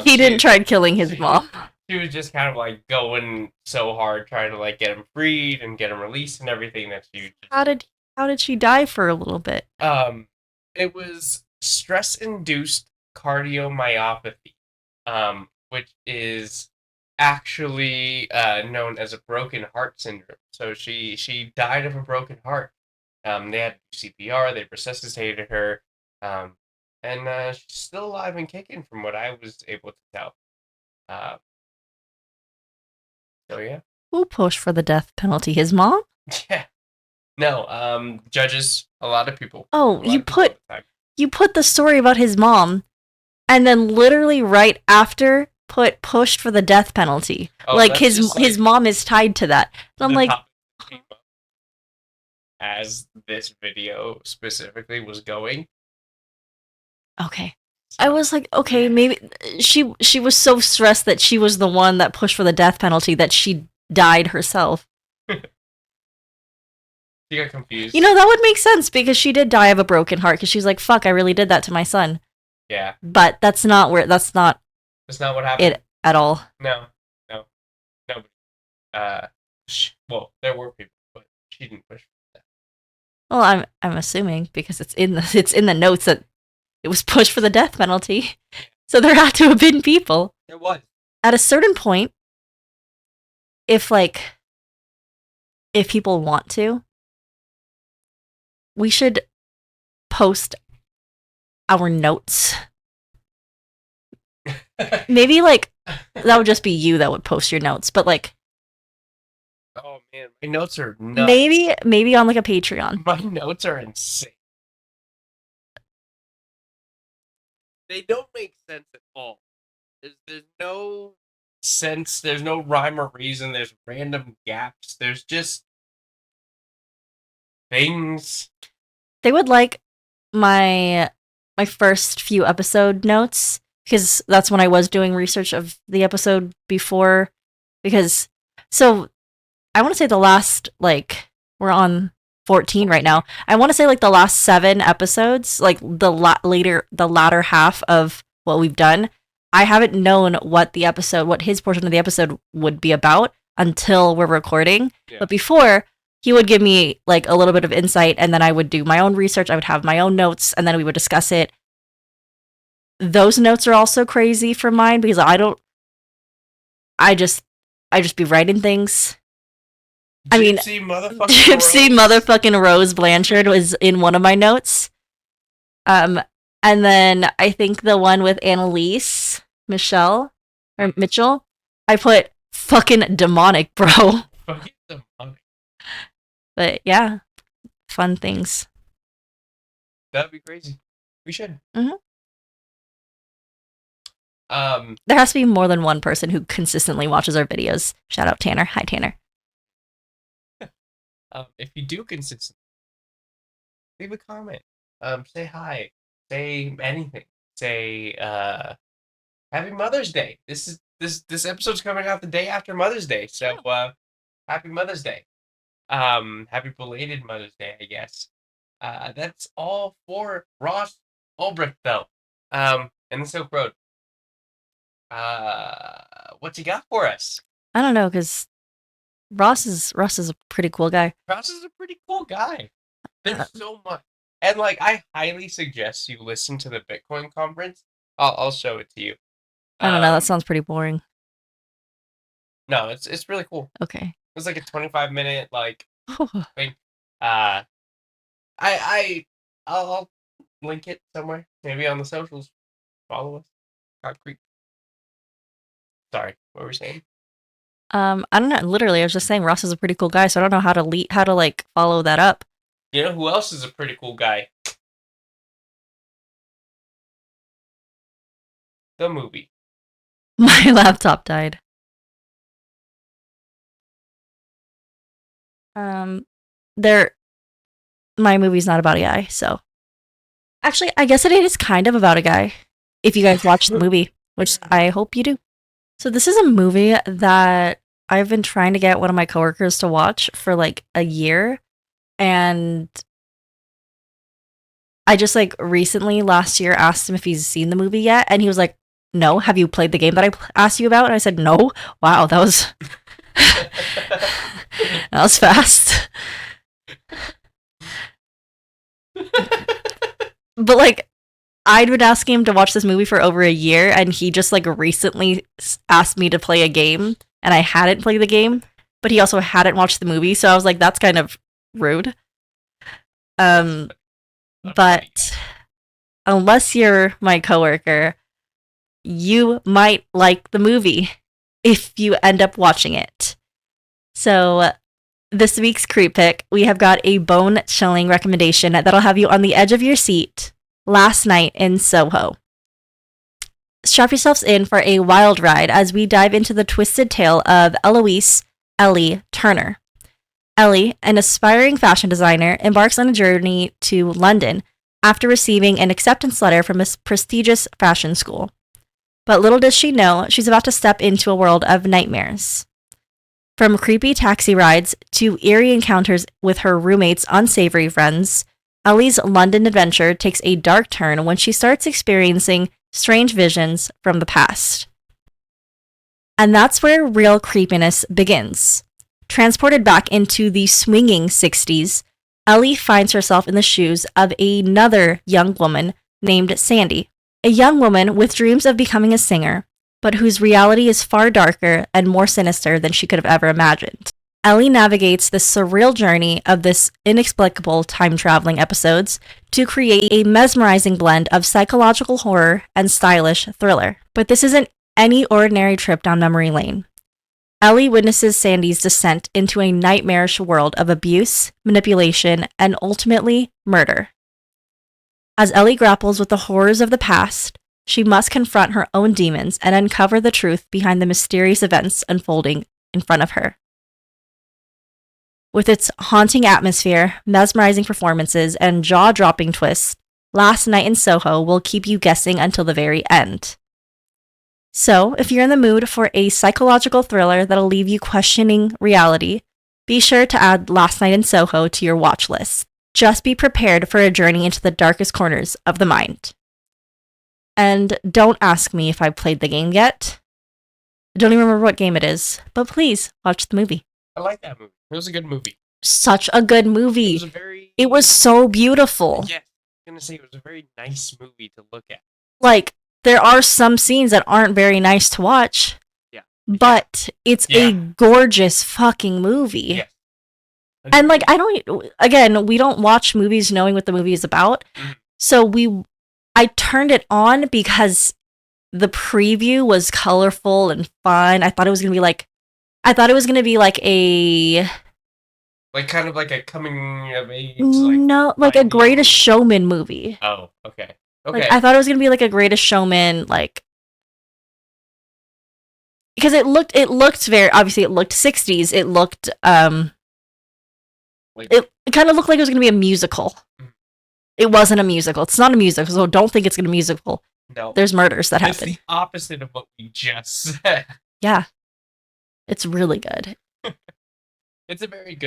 He didn't try killing his she, mom. she was just kind of like going so hard trying to like get him freed and get him released and everything that she How did she die for a little bit? it was stress induced cardiomyopathy, which is actually known as a broken heart syndrome. So she died of a broken heart. They had to do CPR. They resuscitated her, and she's still alive and kicking, from what I was able to tell. Uh, so yeah, Who pushed for the death penalty? His mom? yeah. No, judges, a lot of people. Oh, A lot of people at the time. you put the story about his mom, and then literally right after put pushed for the death penalty. Oh, like that's just, his mom is tied to that. And I'm the like, topic that came up as this video specifically was going. okay. I was like, okay, maybe she was so stressed that she was the one that pushed for the death penalty that she died herself. She got confused. You know, that would make sense because she did die of a broken heart because she's like, fuck, I really did that to my son. Yeah. But that's not That's not what happened. it at all. No. Nobody. Well, there were people, but she didn't push for that. Well, I'm assuming because it's in the notes that it was pushed for the death penalty. So there had to have been people. There was. At a certain point, if people want to, we should post our notes. Maybe like that would just be you that would post your notes, but like Oh man, my notes are nuts. maybe on like a Patreon. My notes are insane. They don't make sense at all. There's no sense. There's no rhyme or reason. There's random gaps. There's just things. They would like my first few episode notes because that's when I was doing research of the episode before. Because so I want to say the last like we're on 14 right now. I want to say like the last 7 episodes, like the latter half of what we've done. I haven't known what his portion of the episode would be about until we're recording. Yeah. But before, he would give me like a little bit of insight and then I would do my own research. I would have my own notes and then we would discuss it. Those notes are also crazy for mine because I just be writing things. I mean, Gypsy motherfucking Rose Blanchard was in one of my notes. And then I think the one with Annalise Mitchell, I put fucking demonic, bro. Fucking demonic. But yeah, fun things. That'd be crazy. We should. Mhm. Um, There has to be more than one person who consistently watches our videos. Shout out Tanner. Hi, Tanner. If you do consistently, leave a comment. Say hi. Say anything. Say Happy Mother's Day. This episode's coming out the day after Mother's Day, so Happy Mother's Day. Happy belated Mother's Day, I guess. That's all for Ross Ulbricht, though. And the Silk Road. What you got for us? I don't know, because Ross is a pretty cool guy. Ross is a pretty cool guy. There's so much. And like, I highly suggest you listen to the Bitcoin conference. I'll show it to you. I don't know. That sounds pretty boring. No, it's really cool. Okay. It's like a 25-minute like thing. I'll link it somewhere. Maybe on the socials. Follow us. Concrete. Sorry, what were we saying? I don't know. Literally, I was just saying Ross is a pretty cool guy, so I don't know how to like follow that up. You know who else is a pretty cool guy? The movie. My laptop died. My movie's not about a guy, so actually, I guess it is kind of about a guy. If you guys watch the movie, which I hope you do. So this is a movie that I've been trying to get one of my coworkers to watch for like a year, and I just like recently last year asked him if he's seen the movie yet, and he was like, "No, have you played the game that I asked you about?" And I said, "No." Wow, that was that was fast. But like I'd been asking him to watch this movie for over a year, and he just like recently asked me to play a game, and I hadn't played the game, but he also hadn't watched the movie, so I was like, that's kind of rude. But unless you're my coworker, you might like the movie if you end up watching it. So this week's creep pick, we have got a bone-chilling recommendation that'll have you on the edge of your seat. Last Night in Soho. Strap yourselves in for a wild ride as we dive into the twisted tale of Eloise Ellie Turner. Ellie, an aspiring fashion designer, embarks on a journey to London after receiving an acceptance letter from a prestigious fashion school. But little does she know, she's about to step into a world of nightmares. From creepy taxi rides to eerie encounters with her roommate's unsavory friends, Ellie's London adventure takes a dark turn when she starts experiencing strange visions from the past. And that's where real creepiness begins. Transported back into the swinging 60s, Ellie finds herself in the shoes of another young woman named Sandy, a young woman with dreams of becoming a singer, but whose reality is far darker and more sinister than she could have ever imagined. Ellie navigates the surreal journey of this inexplicable time-traveling episodes to create a mesmerizing blend of psychological horror and stylish thriller. But this isn't any ordinary trip down memory lane. Ellie witnesses Sandy's descent into a nightmarish world of abuse, manipulation, and ultimately murder. As Ellie grapples with the horrors of the past, she must confront her own demons and uncover the truth behind the mysterious events unfolding in front of her. With its haunting atmosphere, mesmerizing performances, and jaw-dropping twists, Last Night in Soho will keep you guessing until the very end. So, if you're in the mood for a psychological thriller that'll leave you questioning reality, be sure to add Last Night in Soho to your watch list. Just be prepared for a journey into the darkest corners of the mind. And don't ask me if I've played the game yet. I don't even remember what game it is, but please watch the movie. I like that movie. It was a good movie. Such a good movie. It was so beautiful. Yeah, I was gonna say it was a very nice movie to look at. Like, there are some scenes that aren't very nice to watch. Yeah. But it's a gorgeous fucking movie. Yes. And like, we don't watch movies knowing what the movie is about. Mm-hmm. So I turned it on because the preview was colorful and fun. I thought it was going to be like a... Like, kind of like a coming of age? No, like a Greatest Showman movie. Oh, okay. Like, I thought it was going to be like a Greatest Showman, like... Because it looked very... Obviously, it looked 60s. It looked, it kind of looked like it was going to be a musical. It wasn't a musical. It's not a musical, so don't think it's going to be a musical. No. There's murders that happen. It's the opposite of what we just said. Yeah. It's really good. It's a very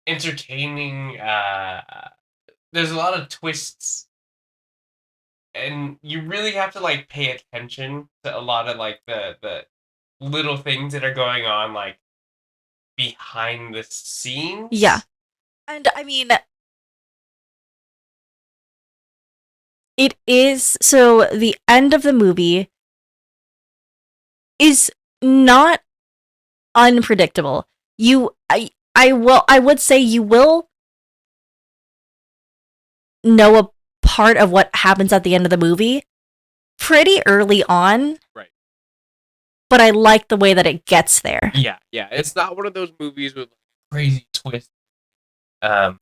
entertaining. There's a lot of twists, and you really have to like pay attention to a lot of like the little things that are going on like behind the scenes. Yeah. And I mean, it is, so the end of the movie is not unpredictable. I would say you will know a part of what happens at the end of the movie pretty early on. Right. But I like the way that it gets there. Yeah. It's not one of those movies with crazy twists. And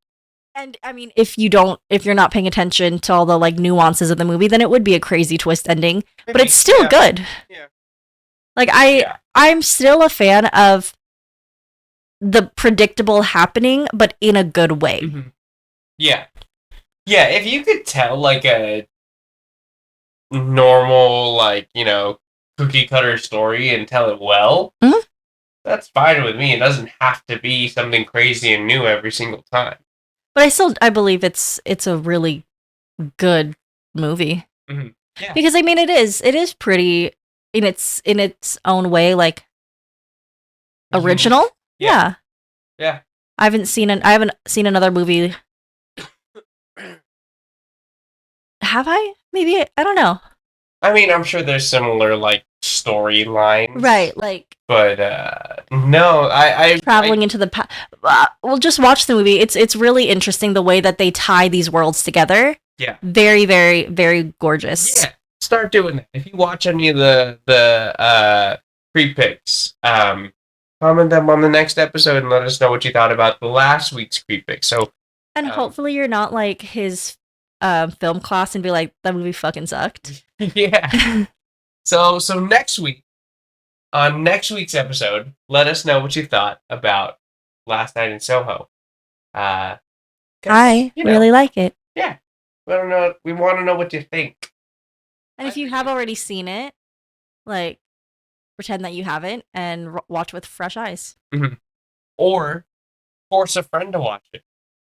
I mean, if you're not paying attention to all the like nuances of the movie, then it would be a crazy twist ending. Maybe, but it's still good. Yeah. Like I'm still a fan of the predictable happening, but in a good way. Mm-hmm. Yeah. Yeah, if you could tell like a normal, like, cookie cutter story and tell it well, Mhm. that's fine with me. It doesn't have to be something crazy and new every single time. But I believe it's a really good movie. Mm-hmm. Yeah. Because I mean it is pretty in its own way, like original. Yeah. Yeah. I haven't seen another movie. Have I? Maybe I don't know. I mean, I'm sure there's similar like storylines, Right, like but no, I traveling into the past. Well, just watch the movie. It's really interesting the way that they tie these worlds together. Yeah. Very, very, very gorgeous. Yeah. Start doing that. If you watch any of the pre-picks, comment them on the next episode and let us know what you thought about the last week's pre-pick. So, And hopefully you're not like his film class and be like, that movie fucking sucked. Yeah. So next week, on next week's episode, let us know what you thought about Last Night in Soho. I really like it. Yeah. We want to know what you think. And if you have already seen it, like, pretend that you haven't and watch with fresh eyes. Mm-hmm. Or force a friend to watch it.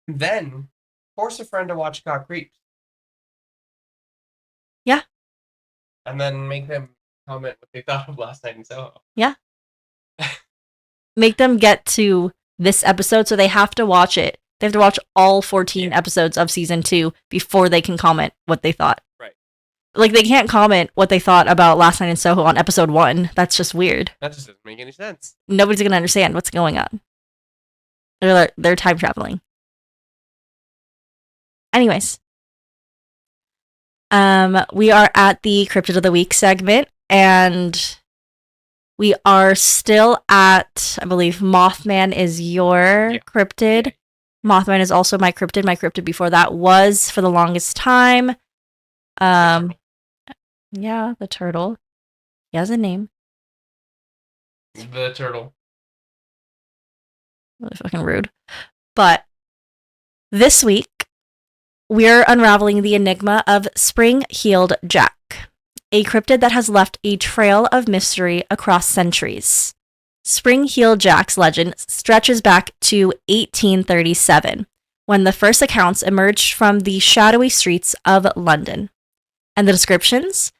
Then force a friend to watch Got Creeps. Yeah. And then make them comment what they thought of Last Night in Soho. Yeah. Make them get to this episode, so they have to watch it. They have to watch all 14 episodes of season 2 before they can comment what they thought. Right. Like, they can't comment what they thought about Last Night in Soho on episode 1. That's just weird. That just doesn't make any sense. Nobody's going to understand what's going on. They're time traveling. Anyways. We are at the Cryptid of the Week segment, and we are still at, I believe, Mothman is your cryptid. Mothman is also my cryptid. My cryptid before that was, for the longest time, yeah, the turtle. He has a name. The turtle. Really fucking rude. But this week, we're unraveling the enigma of Spring-Heeled Jack, a cryptid that has left a trail of mystery across centuries. Spring-Heeled Jack's legend stretches back to 1837, when the first accounts emerged from the shadowy streets of London. And the descriptions?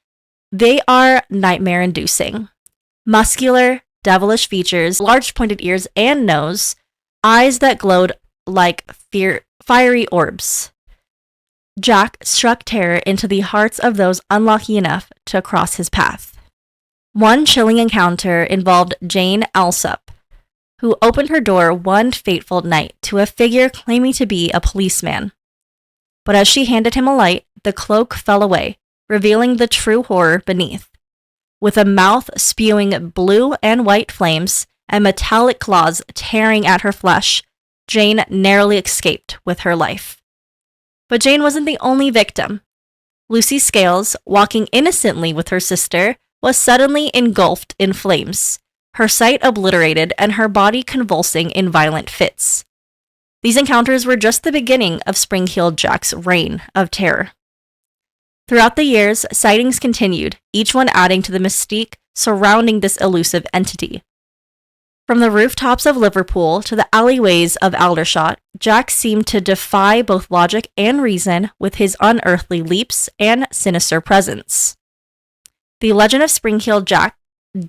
They are nightmare-inducing. Muscular, devilish features, large pointed ears and nose, eyes that glowed like fiery orbs. Jack struck terror into the hearts of those unlucky enough to cross his path. One chilling encounter involved Jane Alsop, who opened her door one fateful night to a figure claiming to be a policeman. But as she handed him a light, the cloak fell away, revealing the true horror beneath. With a mouth spewing blue and white flames and metallic claws tearing at her flesh, Jane narrowly escaped with her life. But Jane wasn't the only victim. Lucy Scales, walking innocently with her sister, was suddenly engulfed in flames, her sight obliterated and her body convulsing in violent fits. These encounters were just the beginning of Spring-Heeled Jack's reign of terror. Throughout the years, sightings continued, each one adding to the mystique surrounding this elusive entity. From the rooftops of Liverpool to the alleyways of Aldershot, Jack seemed to defy both logic and reason with his unearthly leaps and sinister presence. The legend of Spring-Heeled Jack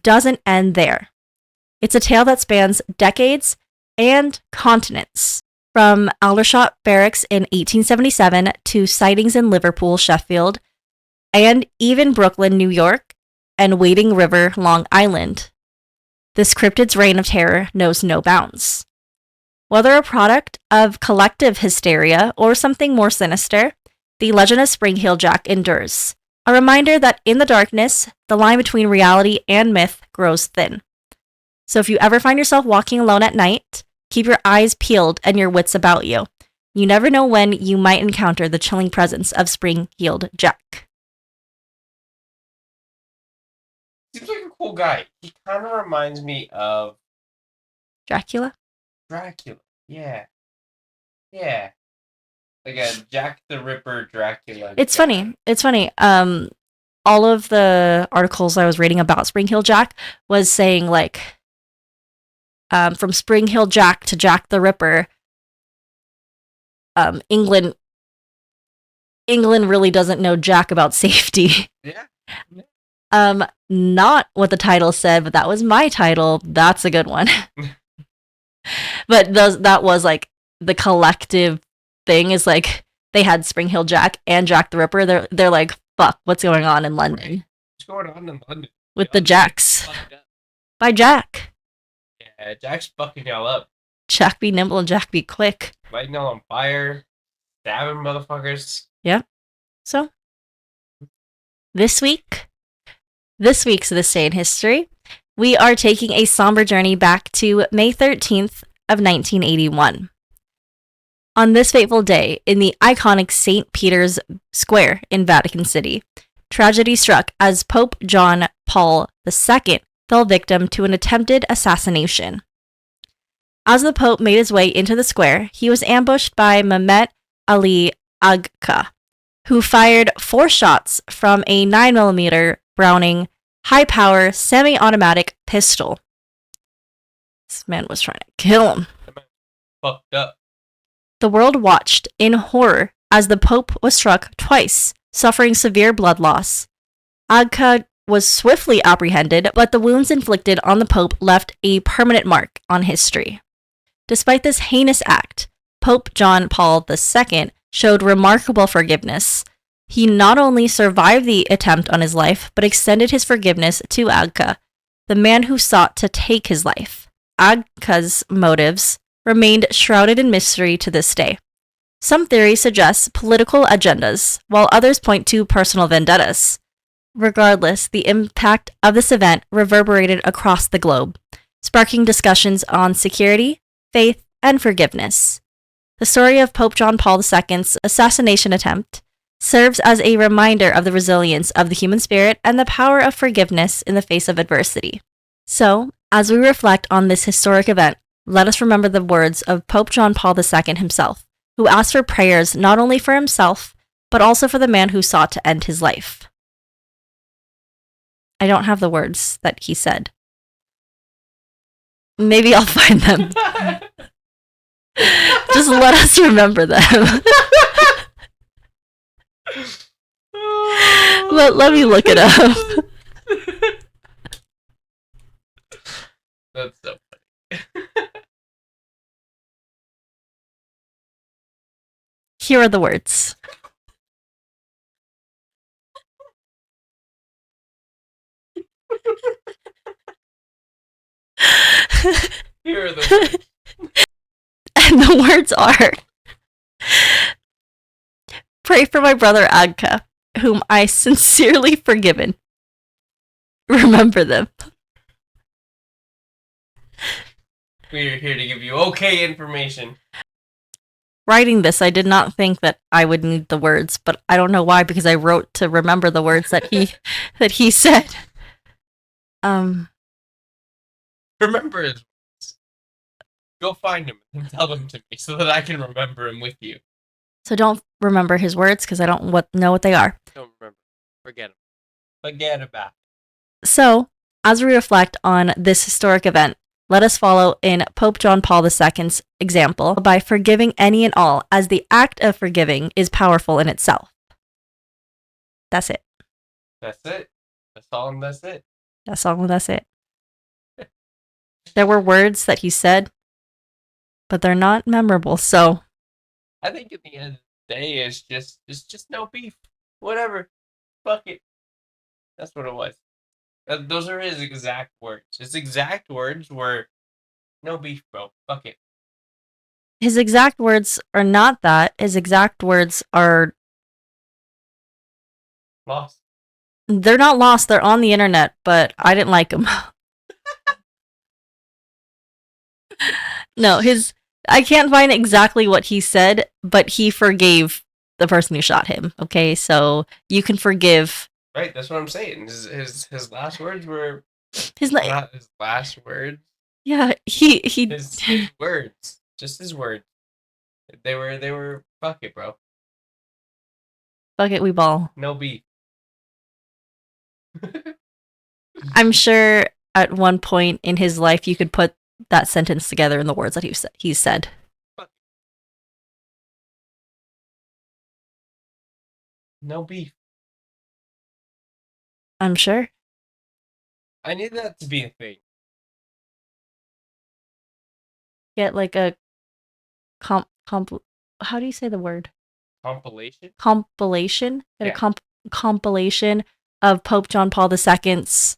doesn't end there. It's a tale that spans decades and continents, from Aldershot barracks in 1877 to sightings in Liverpool, Sheffield, and even Brooklyn, New York, and Wading River, Long Island. This cryptid's reign of terror knows no bounds. Whether a product of collective hysteria or something more sinister, the legend of Spring-Heeled Jack endures. A reminder that in the darkness, the line between reality and myth grows thin. So if you ever find yourself walking alone at night, keep your eyes peeled and your wits about you. You never know when you might encounter the chilling presence of Spring-Heeled Jack. Seems like a cool guy. He kind of reminds me of Dracula? Dracula. Yeah. Yeah. Like a Jack the Ripper Dracula. It's funny. all of the articles I was reading about Spring Hill Jack was saying like, from Spring Hill Jack to Jack the Ripper, England really doesn't know jack about safety. Yeah. Not what the title said, but that was my title. That's a good one. But that was like the collective thing is like they had Spring Hill Jack and Jack the Ripper. They're like, fuck, what's going on in London What's going on in London? with the Jacks? By Jack. Yeah, Jack's fucking y'all up. Jack be nimble and Jack be quick. Lighting y'all on fire. Stabbing motherfuckers. Yeah. So this week's This Day in History, we are taking a somber journey back to May 13th of 1981. On this fateful day, in the iconic St. Peter's Square in Vatican City, tragedy struck as Pope John Paul II fell victim to an attempted assassination. As the Pope made his way into the square, he was ambushed by Mehmet Ali Agca, who fired 4 shots from a 9mm Browning high-power semi-automatic pistol. This man was trying to kill him. Fucked up. The world watched in horror as the Pope was struck twice, suffering severe blood loss. Agca was swiftly apprehended, but the wounds inflicted on the Pope left a permanent mark on history. Despite this heinous act, Pope John Paul II showed remarkable forgiveness. He not only survived the attempt on his life, but extended his forgiveness to Agca, the man who sought to take his life. Agca's motives remained shrouded in mystery to this day. Some theories suggest political agendas, while others point to personal vendettas. Regardless, the impact of this event reverberated across the globe, sparking discussions on security, faith, and forgiveness. The story of Pope John Paul II's assassination attempt serves as a reminder of the resilience of the human spirit and the power of forgiveness in the face of adversity. So, as we reflect on this historic event, let us remember the words of Pope John Paul II himself, who asked for prayers not only for himself, but also for the man who sought to end his life. I don't have the words that he said. Maybe I'll find them. Just let us remember them. Let me look it up. That's so funny. Here are the words. Here are the words. And the words are: pray for my brother Agca, whom I sincerely forgiven. Remember them. We're here to give you okay information. Writing this, I did not think that I would need the words, but I don't know why, because I wrote to remember the words that he said. Remember his words. Go find him and tell them to me so that I can remember him with you. So don't remember his words because I don't know what they are. Don't remember. Forget him. Forget about it. So, as we reflect on this historic event, let us follow in Pope John Paul II's example by forgiving any and all, as the act of forgiving is powerful in itself. That's it. That's it. That's all and that's it. That's all and that's it. There were words that he said, but they're not memorable, so... I think at the end of the day, it's just no beef. Whatever. Fuck it. That's what it was. Those are his exact words. His exact words were, no beef, bro. Fuck it. His exact words are not that. His exact words are... Lost. They're not lost. They're on the internet, but I didn't like them. No, I can't find exactly what he said, but he forgave the person who shot him. Okay, so you can forgive. Right, that's what I'm saying. His last words were not his last words. Yeah, he his words, just his words. They were fuck it, bro. Fuck it, we ball. No beef. I'm sure at one point in his life you could put that sentence together in the words that he said. No beef. I'm sure. I need that to be a thing. Get like a how do you say the word? Compilation? Compilation? Get Yeah. a compilation of Pope John Paul II's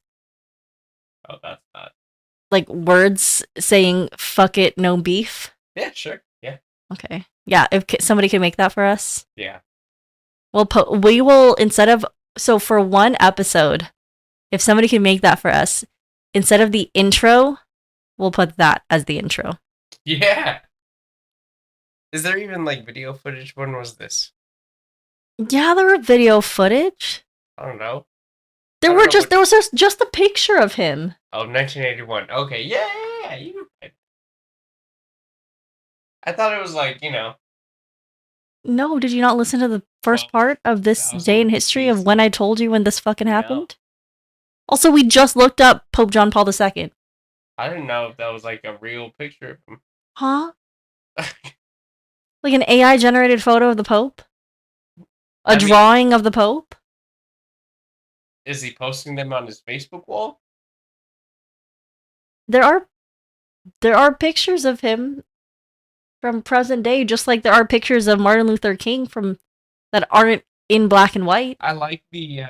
Oh, that's not. like words saying "fuck it, no beef." Yeah, sure. Yeah. Okay. Yeah, if somebody can make that for us, Yeah. we will instead of so for one episode, if somebody can make that for us, instead of the intro, we'll put that as the intro. Yeah. Is there even like video footage? When was this? Yeah, there were video footage. I don't know. There was just a picture of him. Oh, 1981. Okay, yeah, you were right. I thought it was like, No, did you not listen to the first part of this day in history of when I told you when this fucking happened? Also, we just looked up Pope John Paul II. I didn't know if that was like a real picture of him. Huh? Like an AI generated photo of the Pope? A drawing of the Pope? Is he posting them on his Facebook wall? There are pictures of him from present day, just like there are pictures of Martin Luther King from that aren't in black and white. I like the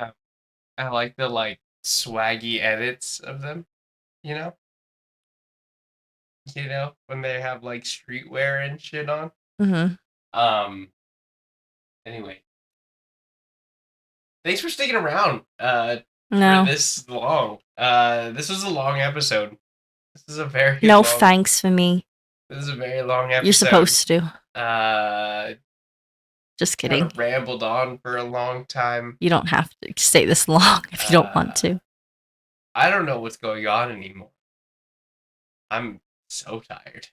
like swaggy edits of them, you know? When they have like streetwear and shit on. Mm-hmm. Anyway. Thanks for sticking around for this long. This was a long episode. This is a very No thanks for me. This is a very long episode. You're supposed to. Just kidding. Kind of rambled on for a long time. You don't have to stay this long if you don't want to. I don't know what's going on anymore. I'm so tired.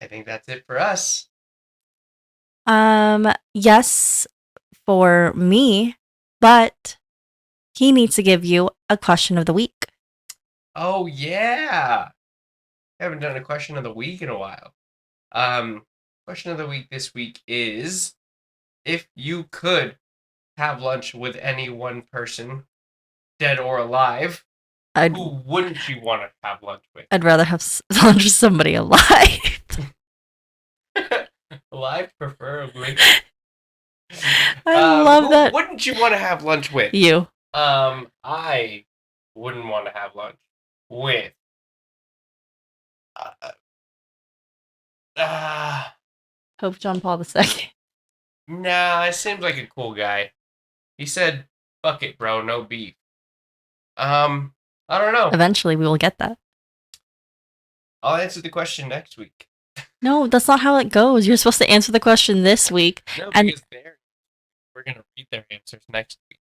I think that's it for us. Yes, for me, but he needs to give you a question of the week. Oh yeah. I haven't done a question of the week in a while. Question of the week this week is, if you could have lunch with any one person, dead or alive, who wouldn't you want to have lunch with? I'd rather have lunch with somebody alive. Alive, preferably. I love that. Who wouldn't you want to have lunch with? You. I wouldn't want to have lunch with. Pope John Paul II. Nah, it seems like a cool guy. He said, "Fuck it, bro, no beef." I don't know. Eventually, we will get that. I'll answer the question next week. No, that's not how it goes. You're supposed to answer the question this week. No, because we're gonna read their answers next week.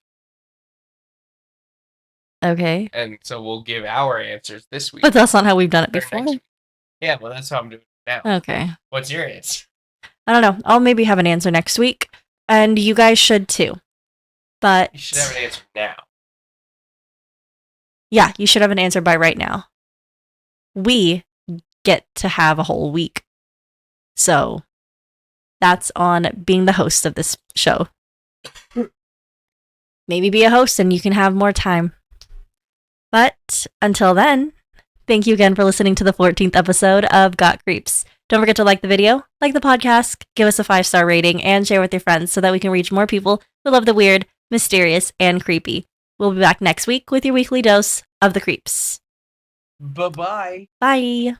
Okay. And so we'll give our answers this week. But that's not how we've done it before. Yeah, well, that's how I'm doing it now. Okay. What's your answer? I don't know. I'll maybe have an answer next week. And you guys should too. But you should have an answer now. Yeah, you should have an answer by right now. We get to have a whole week. So that's on being the host of this show. Maybe be a host and you can have more time. But until then, thank you again for listening to the 14th episode of Got Creeps. Don't forget to like the video, like the podcast, give us a 5-star rating, and share with your friends so that we can reach more people who love the weird, mysterious, and creepy. We'll be back next week with your weekly dose of the creeps. Bye-bye. Bye.